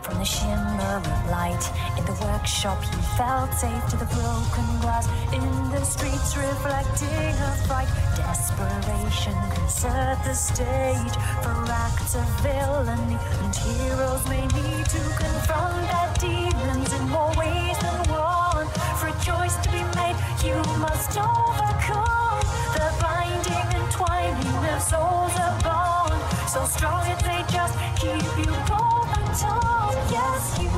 from the shimmer of light. In the workshop he felt safe to the broken glass. In the streets reflecting her fright. Desperation can set the stage for acts of villainy, and heroes may need to confront their demons in more ways than one. For a choice to be made, you must overcome the binding and twining of souls are bound, so strong that they just keep you both untold. Yes, you.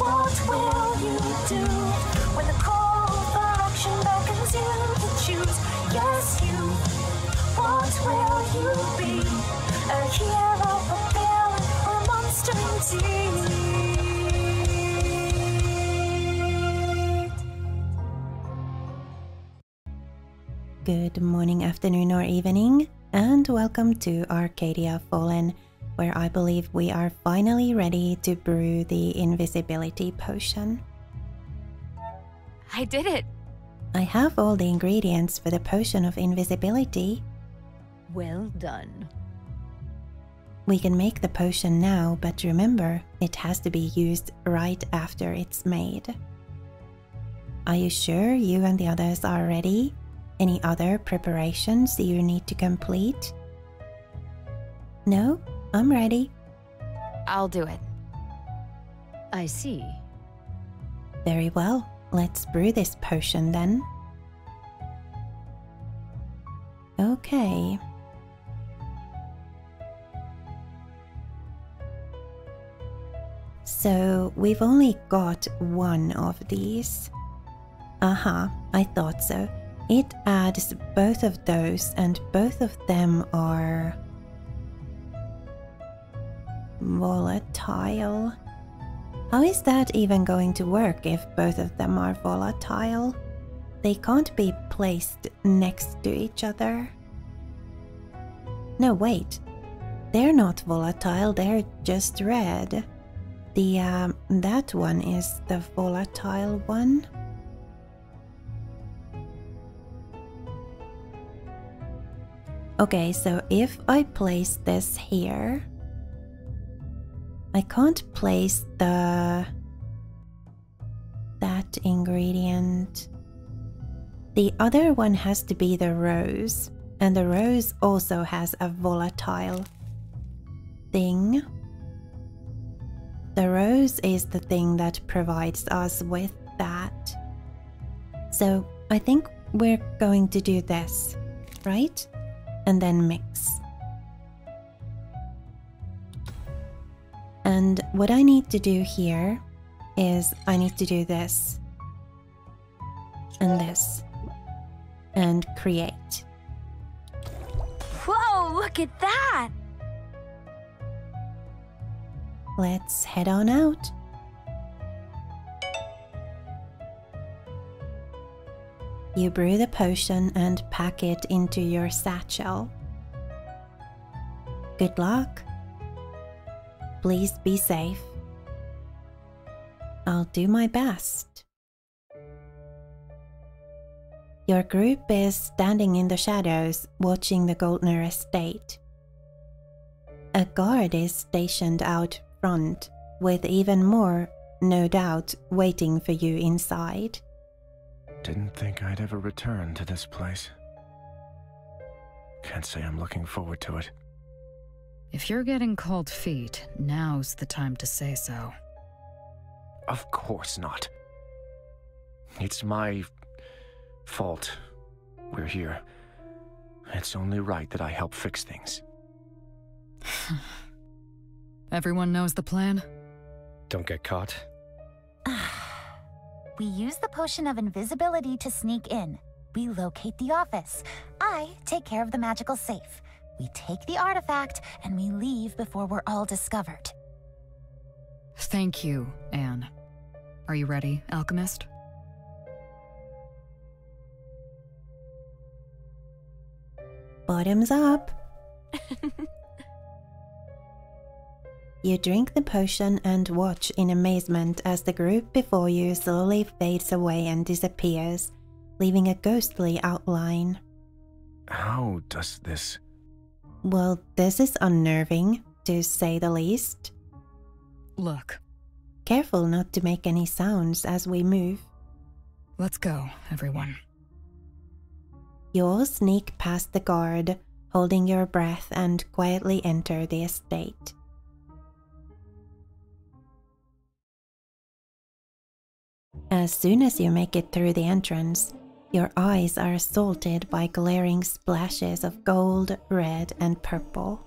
What will you do when the call for action beckons you to choose? Yes, you. What will you be? A hero, a villain, or a monster indeed? Good morning, afternoon, or evening, and welcome to Arcadia Fallen, where I believe we are finally ready to brew the invisibility potion. I did it! I have all the ingredients for the potion of invisibility. Well done. We can make the potion now, but remember, it has to be used right after it's made. Are you sure you and the others are ready? Any other preparations you need to complete? No? I'm ready. I'll do it. I see. Very well. Let's brew this potion then. Okay. So we've only got one of these. I thought so. It adds both of those, and both of them are volatile. How is that even going to work if both of them are volatile? They can't be placed next to each other. No, wait. They're not volatile, they're just red. That one is the volatile one. Okay, so if I place this here, I can't place that ingredient. The other one has to be the rose, and the rose also has a volatile thing. The rose is the thing that provides us with that. So I think we're going to do this, right? And then mix. And what I need to do here is I need to do this and this and create. Whoa, look at that! Let's head on out. You brew the potion and pack it into your satchel. Good luck. Please be safe. I'll do my best. Your group is standing in the shadows watching the Goldner estate. A guard is stationed out front with even more, no doubt, waiting for you inside. Didn't think I'd ever return to this place. Can't say I'm looking forward to it. If you're getting cold feet, now's the time to say so. Of course not. It's my fault we're here. It's only right that I help fix things. Everyone knows the plan? Don't get caught. We use the potion of invisibility to sneak in. We locate the office. I take care of the magical safe. We take the artifact, and we leave before we're all discovered. Thank you, Anne. Are you ready, Alchemist? Bottoms up. You drink the potion and watch in amazement as the group before you slowly fades away and disappears, leaving a ghostly outline. How does this... Well, this is unnerving, to say the least. Look, Careful not to make any sounds as we move. let's go, everyone. You all sneak past the guard, holding your breath, and quietly enter the estate. As soon as you make it through the entrance, your eyes are assaulted by glaring splashes of gold, red, and purple.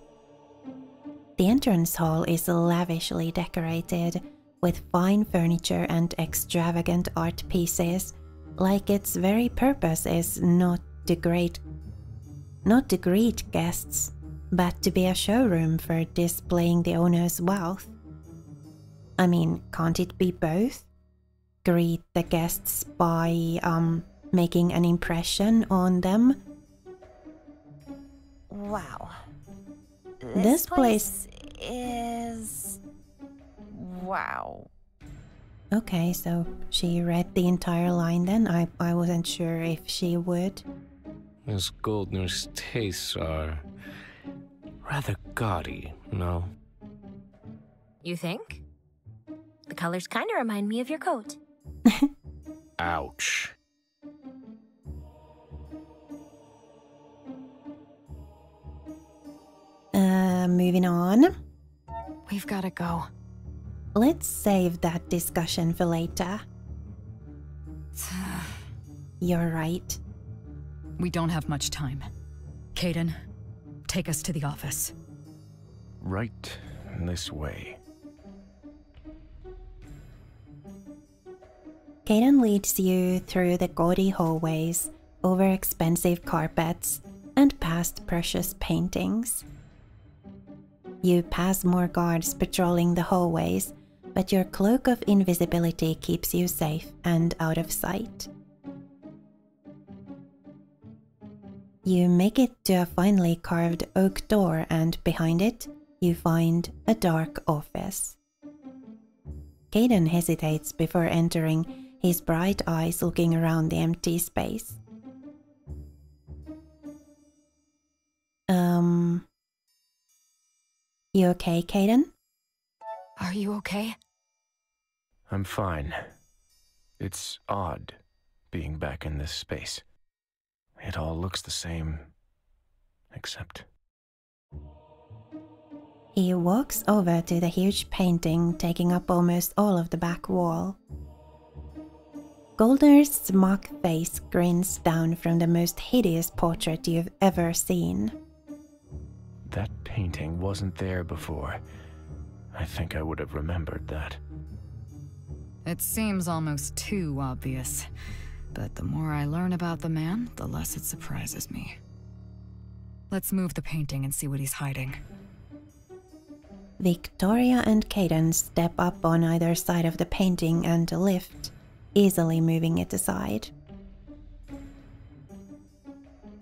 The entrance hall is lavishly decorated with fine furniture and extravagant art pieces, like its very purpose is not to greet guests, but to be a showroom for displaying the owner's wealth. I mean, can't it be both? Greet the guests by making an impression on them. Wow. This place is... wow. Okay, so she read the entire line then. I wasn't sure if she would. Miss Goldner's tastes are rather gaudy, no? You think? The colors kind of remind me of your coat. Ouch. Moving on. We've got to go. Let's save that discussion for later. You're right. We don't have much time. Kaidan, take us to the office. Right this way. Kaidan leads you through the gaudy hallways, over expensive carpets, and past precious paintings. You pass more guards patrolling the hallways, but your cloak of invisibility keeps you safe and out of sight. You make it to a finely carved oak door, and behind it, you find a dark office. Kaidan hesitates before entering, his bright eyes looking around the empty space. You okay, Kaidan? Are you okay? I'm fine. It's odd being back in this space. It all looks the same, except... He walks over to the huge painting taking up almost all of the back wall. Goldner's smug face grins down from the most hideous portrait you've ever seen. That painting wasn't there before. I think I would have remembered that. It seems almost too obvious, but the more I learn about the man, the less it surprises me. Let's move the painting and see what he's hiding. Victoria and Kaidan step up on either side of the painting and lift, easily moving it aside.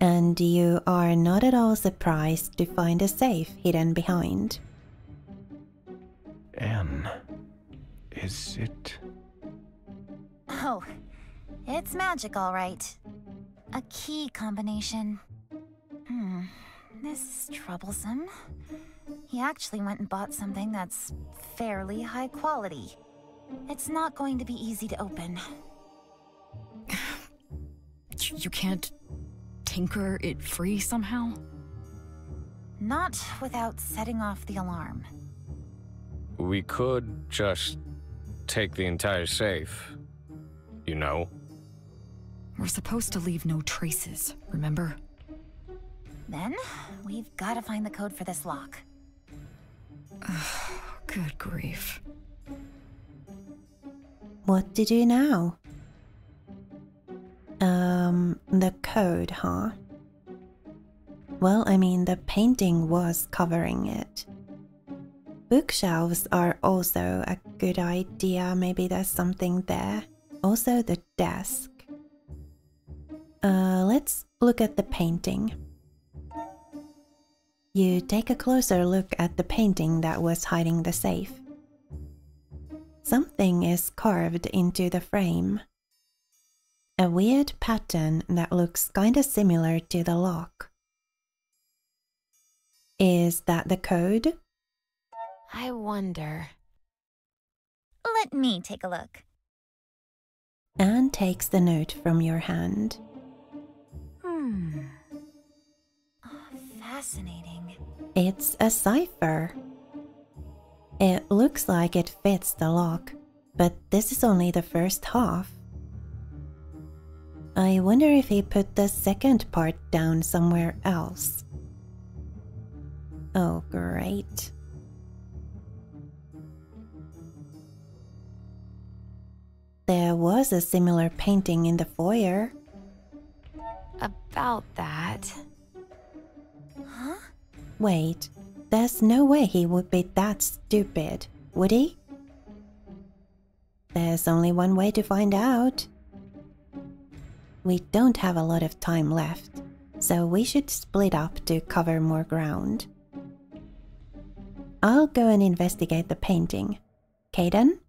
And you are not at all surprised to find a safe hidden behind. Anne, is it... Oh, it's magic, all right. A key combination. This is troublesome. He actually went and bought something that's fairly high quality. It's not going to be easy to open. You can't tinker it free somehow? Not without setting off the alarm. We could just take the entire safe. You know? We're supposed to leave no traces, remember? Then, we've got to find the code for this lock. Good grief. What to do now? The code, huh? Well, I mean, the painting was covering it. Bookshelves are also a good idea. Maybe there's something there. Also the desk. Let's look at the painting. You take a closer look at the painting that was hiding the safe. Something is carved into the frame. A weird pattern that looks kinda similar to the lock. Is that the code? I wonder. Let me take a look. Anne takes the note from your hand. Fascinating. It's a cipher. It looks like it fits the lock, but this is only the first half. I wonder if he put the second part down somewhere else. Oh, great. There was a similar painting in the foyer. About that. Huh? Wait, there's no way he would be that stupid, would he? There's only one way to find out. We don't have a lot of time left, so we should split up to cover more ground. I'll go and investigate the painting. Caden?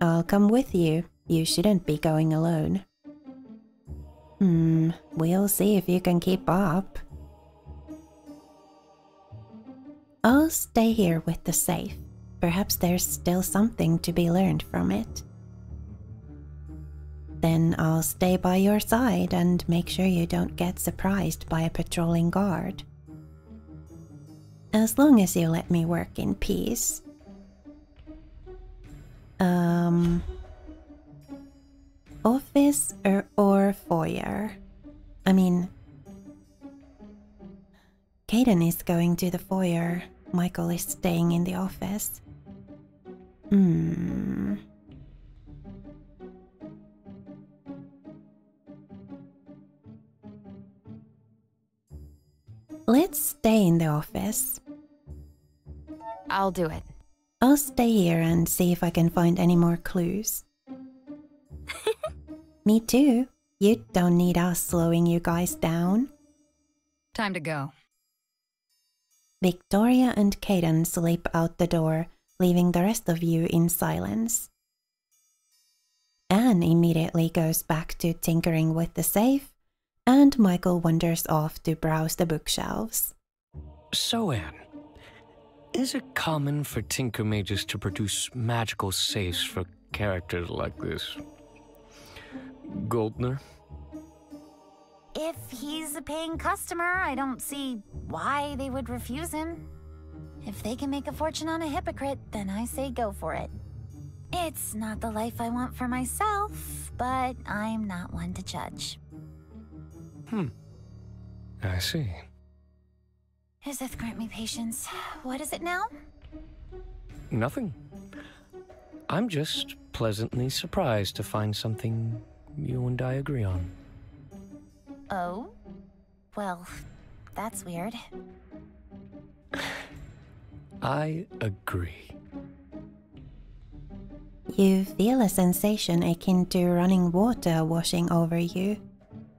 I'll come with you. You shouldn't be going alone. We'll see if you can keep up. I'll stay here with the safe. Perhaps there's still something to be learned from it. Then I'll stay by your side and make sure you don't get surprised by a patrolling guard. As long as you let me work in peace. Office or foyer? I mean, Caden is going to the foyer. Michael is staying in the office. Let's stay in the office. I'll do it. I'll stay here and see if I can find any more clues. Me too. You don't need us slowing you guys down. Time to go. Victoria and Caden slip out the door, leaving the rest of you in silence. Anne immediately goes back to tinkering with the safe, and Michael wanders off to browse the bookshelves. So, Anne, is it common for Tinker Mages to produce magical safes for characters like this Goldner? If he's a paying customer, I don't see why they would refuse him. If they can make a fortune on a hypocrite, then I say go for it. It's not the life I want for myself, but I'm not one to judge. I see. Iseth, grant me patience. What is it now? Nothing. I'm just pleasantly surprised to find something you and I agree on. Oh? Well, that's weird. I agree. You feel a sensation akin to running water washing over you.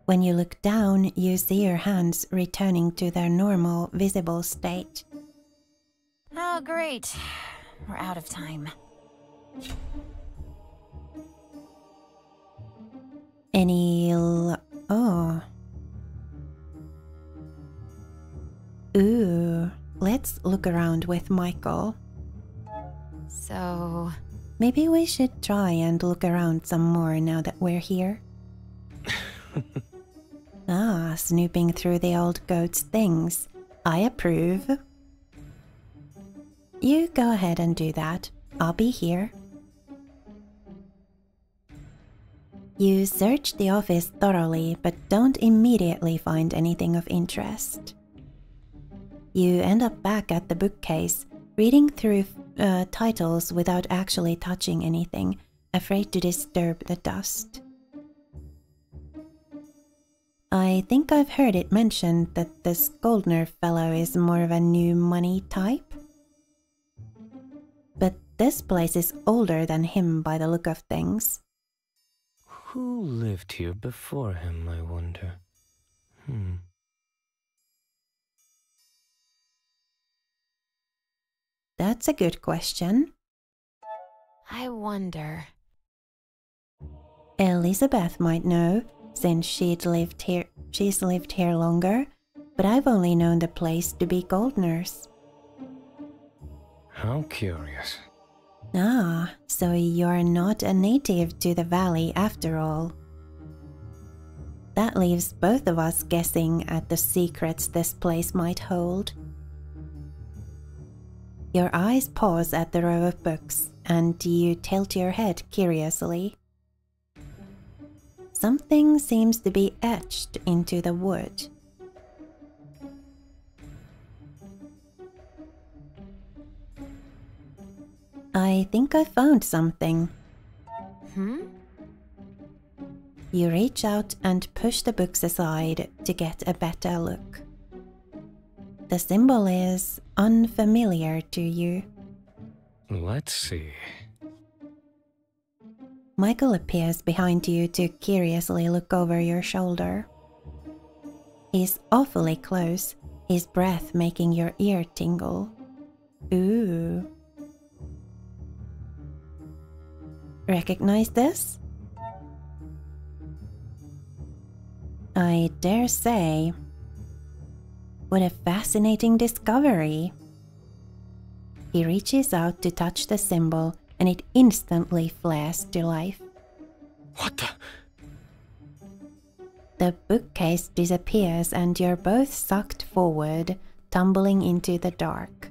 When you look down, you see your hands returning to their normal, visible state. Oh, great. We're out of time. Oh. Ooh. Let's look around with Michael. So... Maybe we should try and look around some more now that we're here. Snooping through the old goat's things. I approve. You go ahead and do that. I'll be here. You search the office thoroughly, but don't immediately find anything of interest. You end up back at the bookcase, reading through titles without actually touching anything, afraid to disturb the dust. I think I've heard it mentioned that this Goldner fellow is more of a new money type. But this place is older than him by the look of things. Who lived here before him, I wonder? That's a good question. I wonder... Elizabeth might know, since she's lived here longer, but I've only known the place to be Goldner's. How curious. Ah, so you're not a native to the valley after all. That leaves both of us guessing at the secrets this place might hold. Your eyes pause at the row of books, and you tilt your head curiously. Something seems to be etched into the wood. I think I found something. You reach out and push the books aside to get a better look. The symbol is unfamiliar to you. Let's see. Michael appears behind you to curiously look over your shoulder. He's awfully close, his breath making your ear tingle. Ooh. Recognize this? I dare say. What a fascinating discovery. He reaches out to touch the symbol and it instantly flares to life. What the? The bookcase disappears and you're both sucked forward, tumbling into the dark.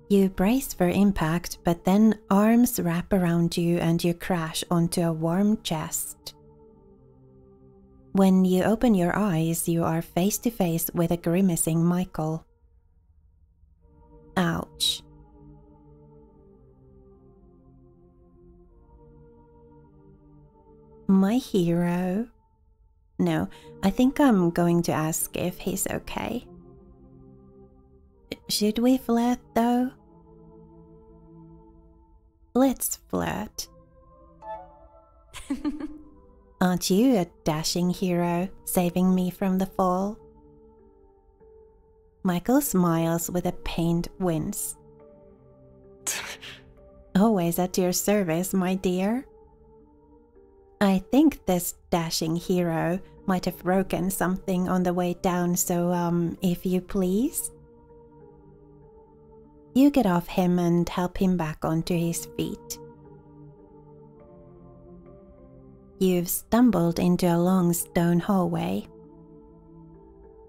You brace for impact, but then arms wrap around you and you crash onto a warm chest. When you open your eyes, you are face to face with a grimacing Michael. Ouch. My hero. No, I think I'm going to ask if he's okay. Should we flirt though? Let's flirt. Aren't you a dashing hero, saving me from the fall? Michael smiles with a pained wince. Always at your service, my dear. I think this dashing hero might have broken something on the way down, so if you please. You get off him and help him back onto his feet. You've stumbled into a long stone hallway.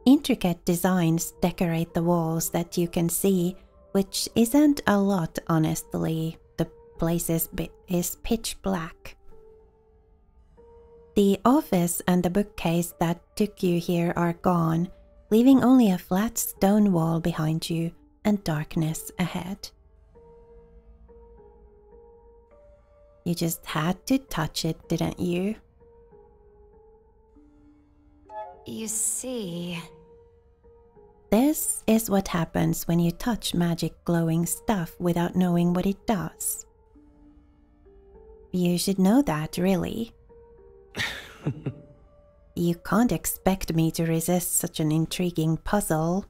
Intricate designs decorate the walls that you can see, which isn't a lot, honestly. The place is pitch black. The office and the bookcase that took you here are gone, leaving only a flat stone wall behind you and darkness ahead. You just had to touch it, didn't you? You see... This is what happens when you touch magic glowing stuff without knowing what it does. You should know that, really. You can't expect me to resist such an intriguing puzzle.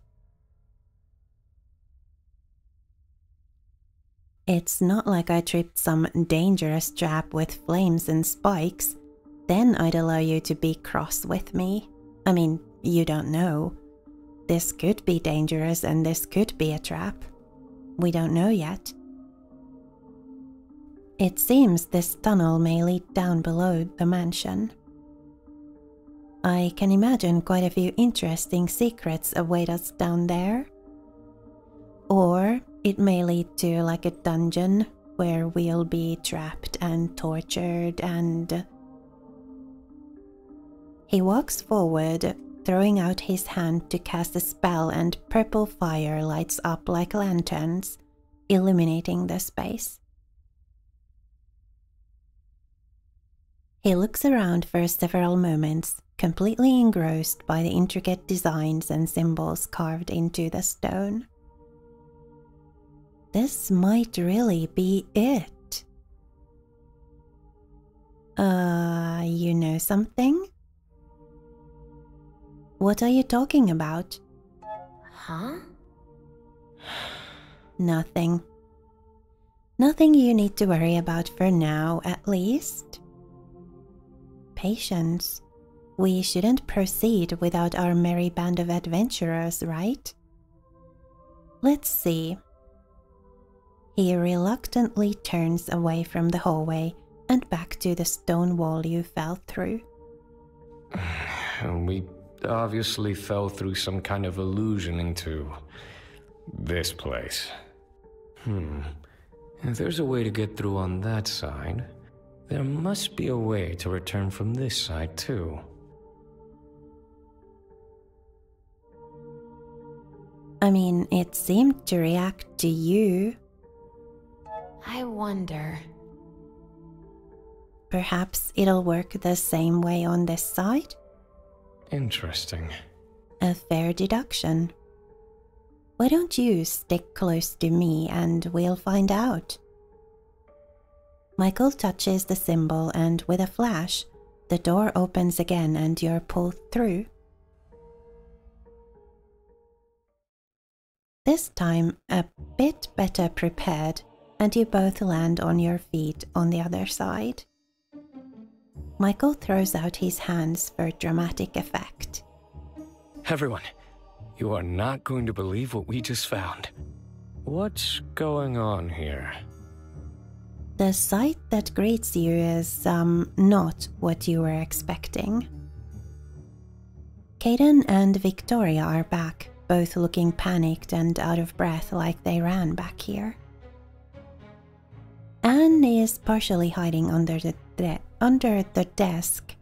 It's not like I tripped some dangerous trap with flames and spikes. Then I'd allow you to be cross with me. I mean, you don't know. This could be dangerous and this could be a trap. We don't know yet. It seems this tunnel may lead down below the mansion. I can imagine quite a few interesting secrets await us down there. Or it may lead to like a dungeon where we'll be trapped and tortured and... He walks forward, throwing out his hand to cast a spell, and purple fire lights up like lanterns, illuminating the space. He looks around for several moments, completely engrossed by the intricate designs and symbols carved into the stone. This might really be it. You know something? What are you talking about? Huh? Nothing. Nothing you need to worry about for now, at least. Patience. We shouldn't proceed without our merry band of adventurers, right? Let's see. He reluctantly turns away from the hallway and back to the stone wall you fell through. We obviously fell through some kind of illusion into this place. If there's a way to get through on that side, there must be a way to return from this side too. I mean, it seemed to react to you. I wonder. Perhaps it'll work the same way on this side? Interesting. A fair deduction. Why don't you stick close to me and we'll find out? Michael touches the symbol and with a flash, the door opens again and you're pulled through. This time a bit better prepared, and you both land on your feet on the other side. Michael throws out his hands for dramatic effect. Everyone, you are not going to believe what we just found. What's going on here? The sight that greets you is, not what you were expecting. Caden and Victoria are back, both looking panicked and out of breath like they ran back here. Anne is partially hiding under the desk,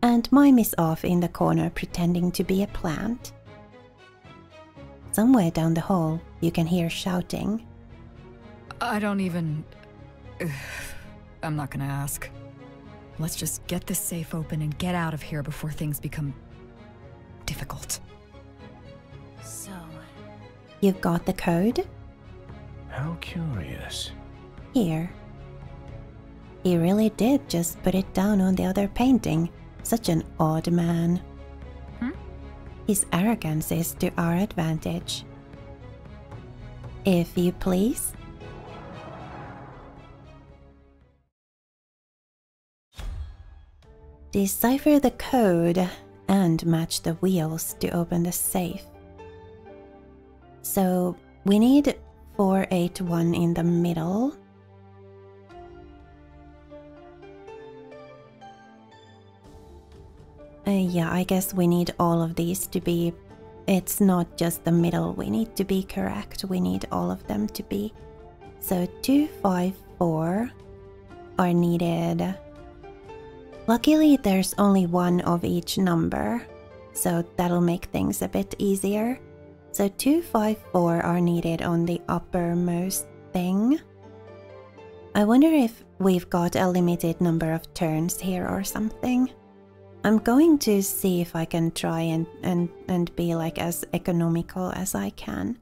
and Mime is off in the corner pretending to be a plant. Somewhere down the hall, you can hear shouting. I don't even... I'm not gonna ask. Let's just get this safe open and get out of here before things become... difficult. So... You've got the code? How curious. Here. He really did just put it down on the other painting. Such an odd man. His arrogance is to our advantage. If you please. Decipher the code and match the wheels to open the safe. So we need 481 in the middle. Yeah, I guess we need all of these to be... It's not just the middle we need to be correct, we need all of them to be. So 254 are needed. Luckily there's only one of each number, so that'll make things a bit easier. So 254 are needed on the uppermost thing. I wonder if we've got a limited number of turns here or something. I'm going to see if I can try and be like as economical as I can.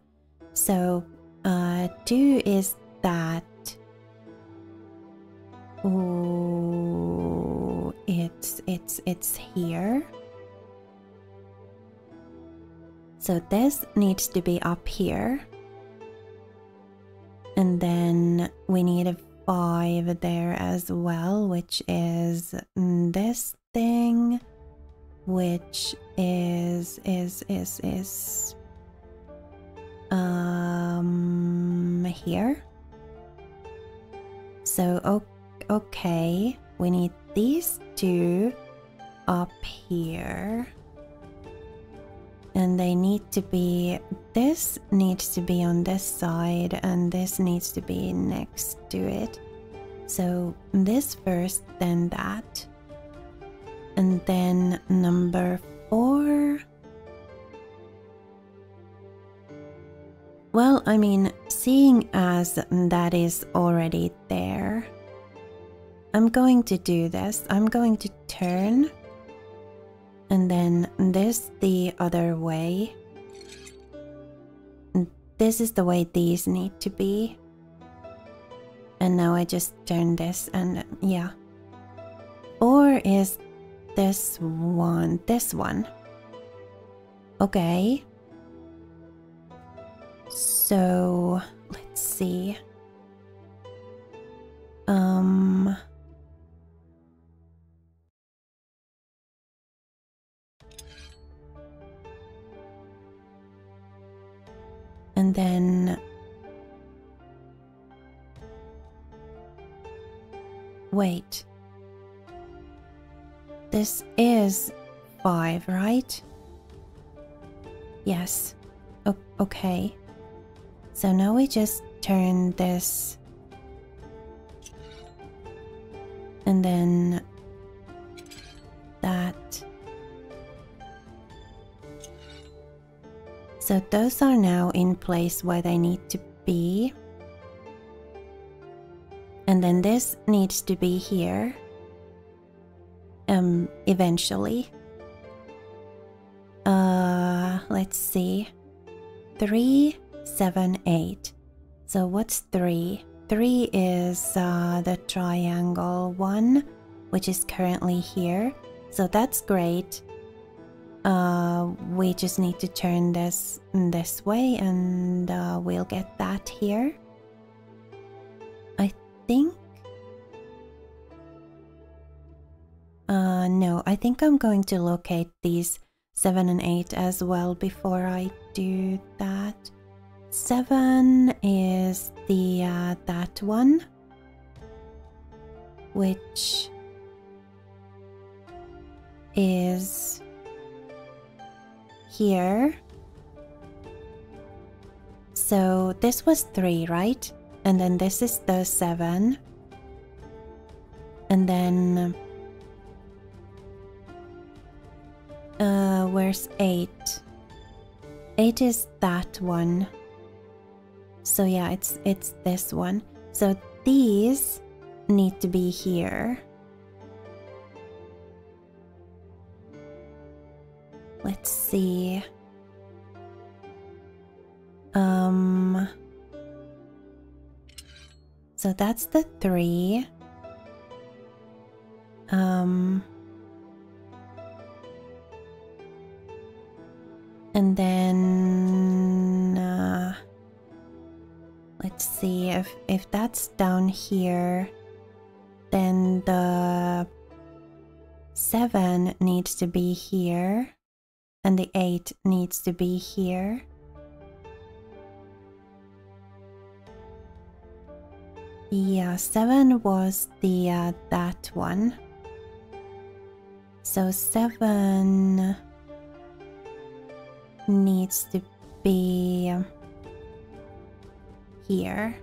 So 2 is that. Ooh, it's here. So this needs to be up here. And then we need a 5 there as well, which is this thing, which is here. So okay, we need these two up here, and they need to be, this needs to be on this side and this needs to be next to it. So this first, then that. And then number 4. Well, I mean, seeing as that is already there, I'm going to do this. I'm going to turn and then this the other way. This is the way these need to be. And now I just turn this and yeah. 4 is this one. Okay. So let's see. And then... Wait. This is 5, right? Yes. Okay. So now we just turn this... And then... that. So those are now in place where they need to be. And then this needs to be here. Eventually. Let's see. 3, 7, 8. So what's 3? 3 is the triangle one, which is currently here. So that's great. We just need to turn this way and we'll get that here. I think... no, I think I'm going to locate these 7 and 8 as well before I do that. 7 is the that one, which is here. So this was 3, right? And then this is the 7. And then where's 8? 8 is that one. So yeah, it's this one. So these need to be here. Let's see. So that's the 3. And then let's see if that's down here, then the 7 needs to be here and the 8 needs to be here. Yeah, 7 was the that one. So 7 needs to be here.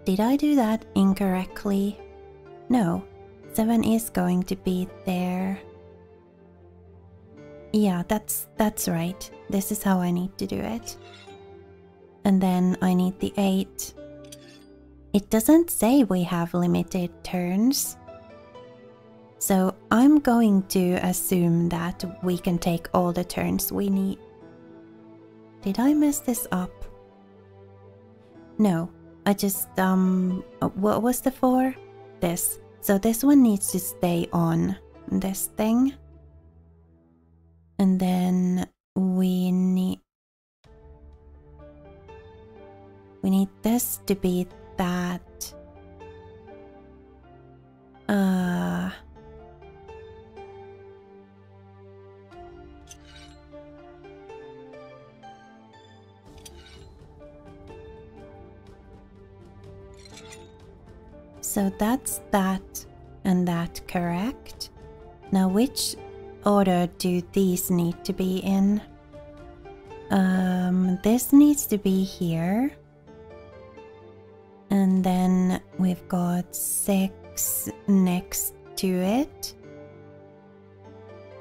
Did I do that incorrectly? No, 7 is going to be there. Yeah, that's right. This is how I need to do it. And then I need the 8. It doesn't say we have limited turns. So I'm going to assume that we can take all the turns we need. Did I mess this up? No, I just, what was the 4? This. So this one needs to stay on this thing. And then we need this to be that. So that's that and that correct. Now which order do these need to be in? This needs to be here. And then we've got 6 next to it.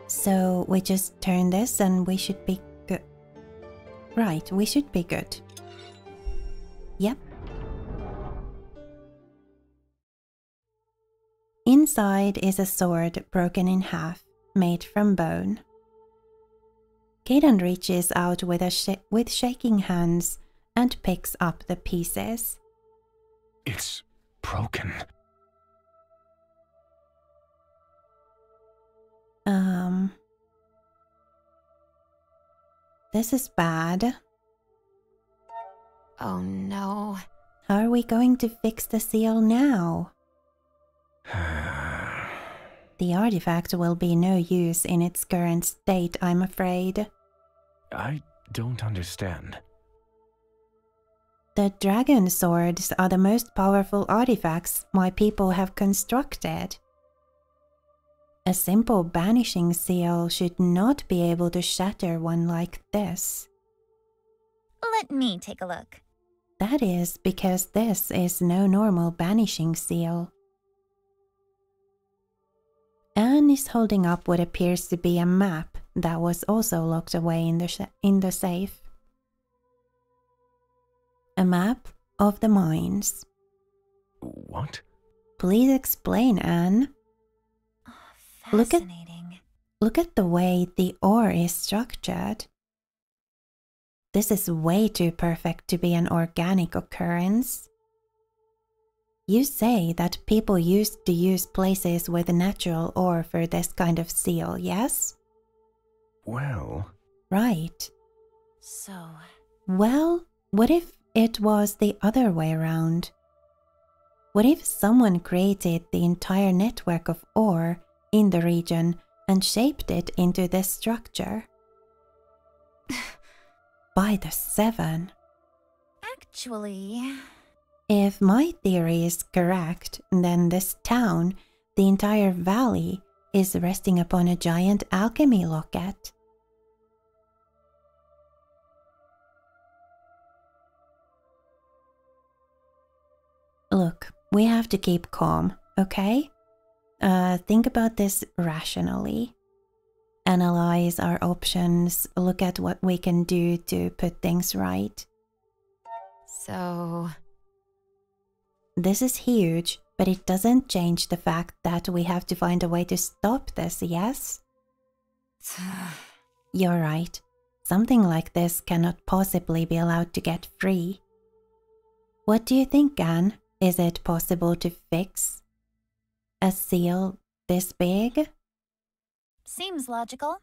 So we just turn this and we should be good. Right, we should be good. Yep. Inside is a sword broken in half, made from bone. Kaidan reaches out with shaking hands and picks up the pieces. It's broken. This is bad. Oh no. How are we going to fix the seal now? The artifact will be no use in its current state, I'm afraid. I don't understand. The dragon swords are the most powerful artifacts my people have constructed. A simple banishing seal should not be able to shatter one like this. Let me take a look. That is because this is no normal banishing seal. Anne is holding up what appears to be a map that was also locked away in the safe. A map of the mines. What? Please explain, Anne. Fascinating. Look at the way the ore is structured. This is way too perfect to be an organic occurrence. You say that people used to use places with natural ore for this kind of seal, yes? Well... Right. So... Well, what if it was the other way around? What if someone created the entire network of ore in the region and shaped it into this structure? By the Seven. Actually... If my theory is correct, then this town, the entire valley, is resting upon a giant alchemy locket. Look, we have to keep calm, okay? Think about this rationally. Analyze our options, look at what we can do to put things right. So... This is huge, but it doesn't change the fact that we have to find a way to stop this, yes? You're right. Something like this cannot possibly be allowed to get free. What do you think, Anne? Is it possible to fix a seal this big? Seems logical.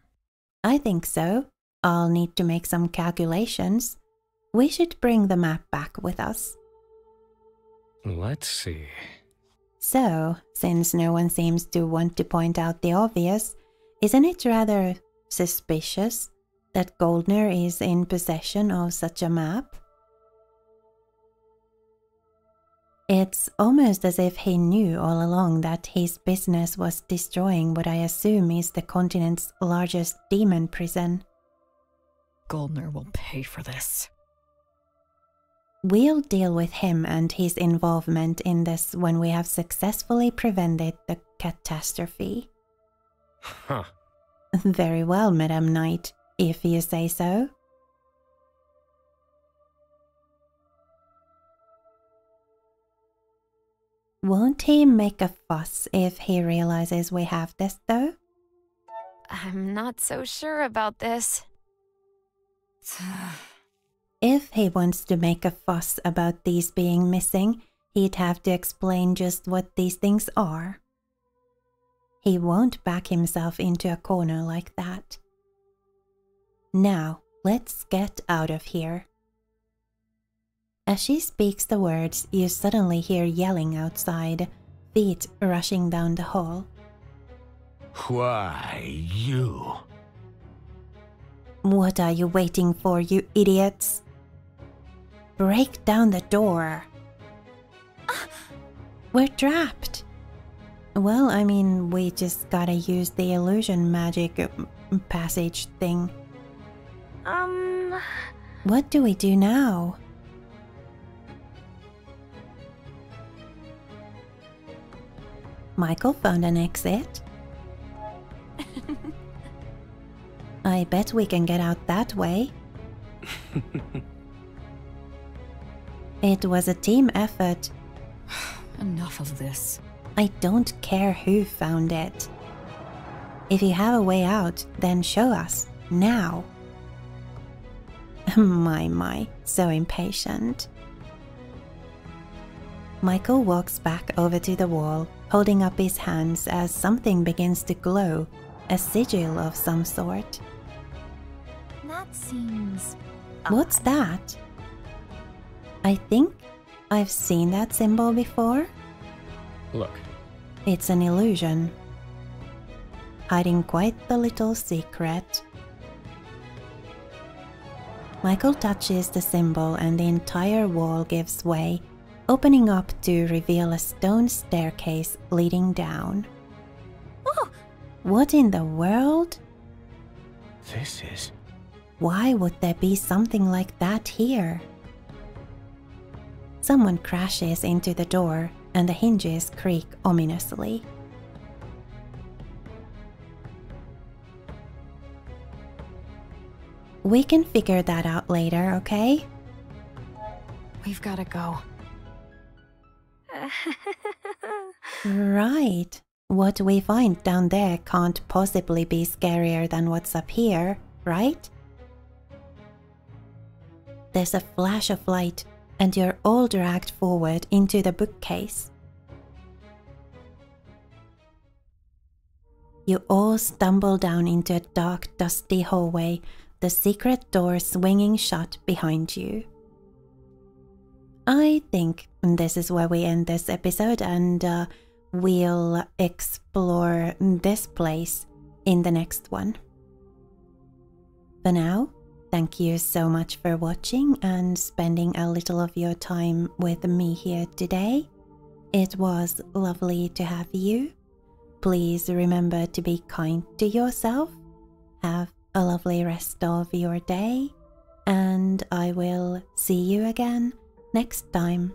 I think so. I'll need to make some calculations. We should bring the map back with us. Let's see. So, since no one seems to want to point out the obvious, isn't it rather suspicious that Goldner is in possession of such a map? It's almost as if he knew all along that his business was destroying what I assume is the continent's largest demon prison. Goldner will pay for this. We'll deal with him and his involvement in this when we have successfully prevented the catastrophe. Huh. Very well, Madam Knight, if you say so. Won't he make a fuss if he realizes we have this, though? I'm not so sure about this. If he wants to make a fuss about these being missing, he'd have to explain just what these things are. He won't back himself into a corner like that. Now, let's get out of here. As she speaks the words, you suddenly hear yelling outside, feet rushing down the hall. Why, you? What are you waiting for, you idiots? Break down the door. We're trapped. Well, I mean, we just gotta use the illusion magic passage thing. What do we do now? Michael found an exit. I bet we can get out that way. It was a team effort. Enough of this. I don't care who found it. If you have a way out, then show us, now. My, so impatient. Michael walks back over to the wall, holding up his hands as something begins to glow, a sigil of some sort. That seems... What's that? I think I've seen that symbol before. Look, It's an illusion, hiding quite the little secret. Michael touches the symbol and the entire wall gives way, opening up to reveal a stone staircase leading down. Oh! What in the world? This is... Why would there be something like that here? Someone crashes into the door and the hinges creak ominously. We can figure that out later, okay? We've gotta go. Right. What we find down there can't possibly be scarier than what's up here, right? There's a flash of light, and you're all dragged forward into the bookcase. You all stumble down into a dark, dusty hallway, the secret door swinging shut behind you. I think this is where we end this episode, and we'll explore this place in the next one. For now, thank you so much for watching and spending a little of your time with me here today. It was lovely to have you. Please remember to be kind to yourself. Have a lovely rest of your day, and I will see you again next time.